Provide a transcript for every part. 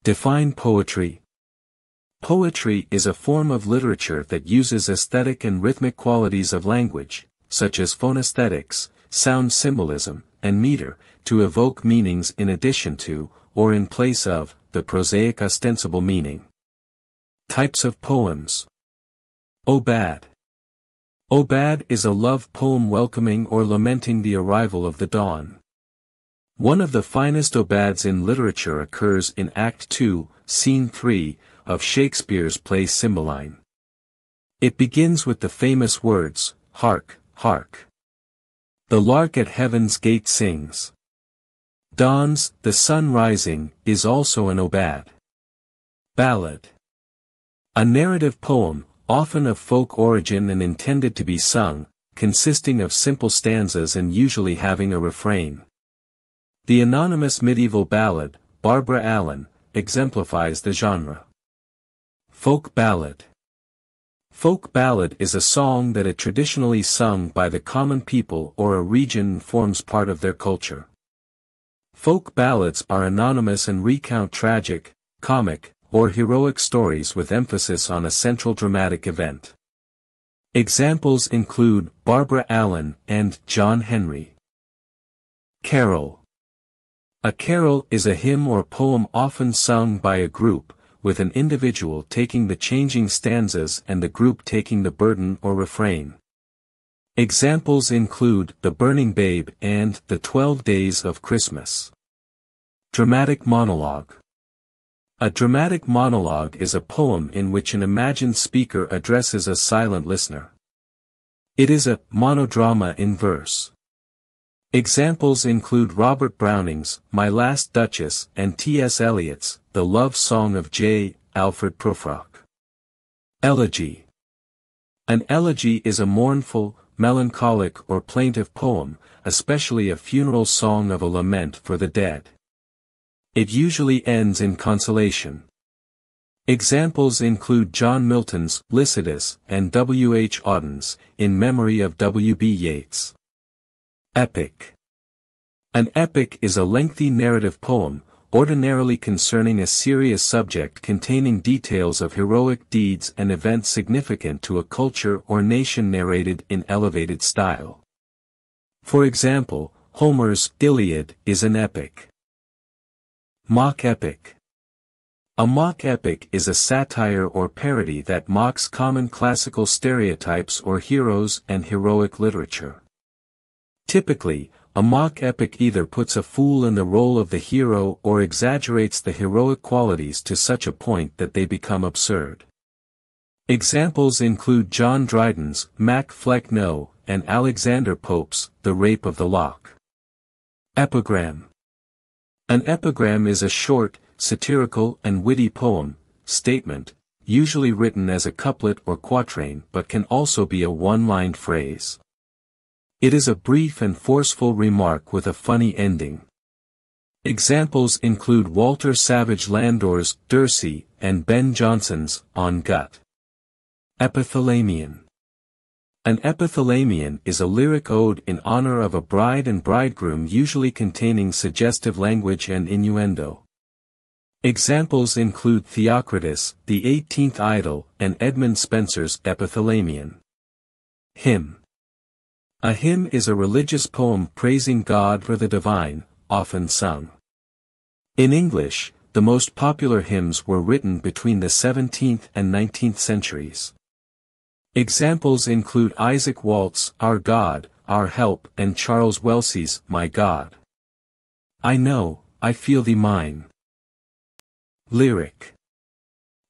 Define poetry. Poetry is a form of literature that uses aesthetic and rhythmic qualities of language, such as phonesthetics, sound symbolism, and meter, to evoke meanings in addition to, or in place of, the prosaic ostensible meaning. Types of poems. Obad. Obad is a love poem welcoming or lamenting the arrival of the dawn. One of the finest obads in literature occurs in Act 2, Scene 3, of Shakespeare's play Cymbeline. It begins with the famous words, "Hark, hark! The lark at heaven's gate sings." Dawns, the sun rising, is also an obad. Ballad. A narrative poem, often of folk origin and intended to be sung, consisting of simple stanzas and usually having a refrain. The anonymous medieval ballad, Barbara Allen, exemplifies the genre. Folk ballad. Folk ballad is a song that is traditionally sung by the common people or a region and forms part of their culture. Folk ballads are anonymous and recount tragic, comic, or heroic stories with emphasis on a central dramatic event. Examples include Barbara Allen and John Henry. Carol. A carol is a hymn or poem often sung by a group, with an individual taking the changing stanzas and the group taking the burden or refrain. Examples include The Burning Babe and The 12 Days of Christmas. Dramatic monologue. A dramatic monologue is a poem in which an imagined speaker addresses a silent listener. It is a monodrama in verse. Examples include Robert Browning's My Last Duchess and T.S. Eliot's The Love Song of J. Alfred Prufrock. Elegy. An elegy is a mournful, melancholic or plaintive poem, especially a funeral song of a lament for the dead. It usually ends in consolation. Examples include John Milton's Lycidas and W. H. Auden's In Memory of W. B. Yeats. Epic. An epic is a lengthy narrative poem, ordinarily concerning a serious subject containing details of heroic deeds and events significant to a culture or nation narrated in elevated style. For example, Homer's Iliad is an epic. Mock epic. A mock epic is a satire or parody that mocks common classical stereotypes or heroes and heroic literature. Typically, a mock epic either puts a fool in the role of the hero or exaggerates the heroic qualities to such a point that they become absurd. Examples include John Dryden's Mac Fleck No and Alexander Pope's The Rape of the Lock. Epigram. An epigram is a short, satirical and witty poem, statement, usually written as a couplet or quatrain but can also be a one-line phrase. It is a brief and forceful remark with a funny ending. Examples include Walter Savage Landor's Dursey and Ben Jonson's On Gut. Epithalamion. An epithalamion is a lyric ode in honor of a bride and bridegroom usually containing suggestive language and innuendo. Examples include Theocritus, The 18th Idyll, and Edmund Spenser's Epithalamion. Hymn. A hymn is a religious poem praising God or the divine, often sung. In English, the most popular hymns were written between the 17th and 19th centuries. Examples include Isaac Walt's Our God, Our Help and Charles Wellesley's My God. I Know, I Feel Thee Mine. Lyric.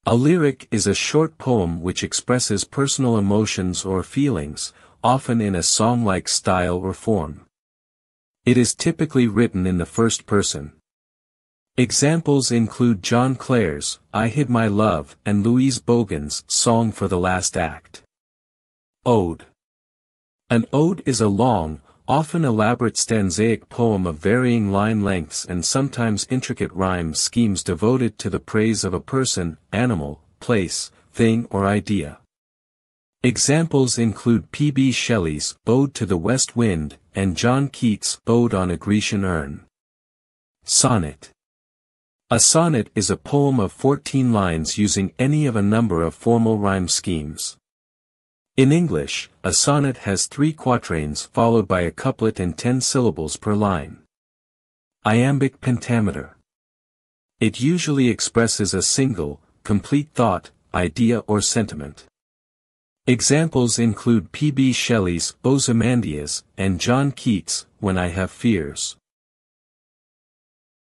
A lyric is a short poem which expresses personal emotions or feelings, often in a song-like style or form. It is typically written in the first person. Examples include John Clare's I Hid My Love and Louise Bogan's Song for the Last Act. Ode. An ode is a long, often elaborate stanzaic poem of varying line lengths and sometimes intricate rhyme schemes devoted to the praise of a person, animal, place, thing or idea. Examples include P. B. Shelley's Ode to the West Wind and John Keats' Ode on a Grecian Urn. Sonnet. A sonnet is a poem of 14 lines using any of a number of formal rhyme schemes. In English, a sonnet has 3 quatrains followed by a couplet and 10 syllables per line. Iambic pentameter. It usually expresses a single, complete thought, idea or sentiment. Examples include P. B. Shelley's Ozymandias and John Keats' When I Have Fears.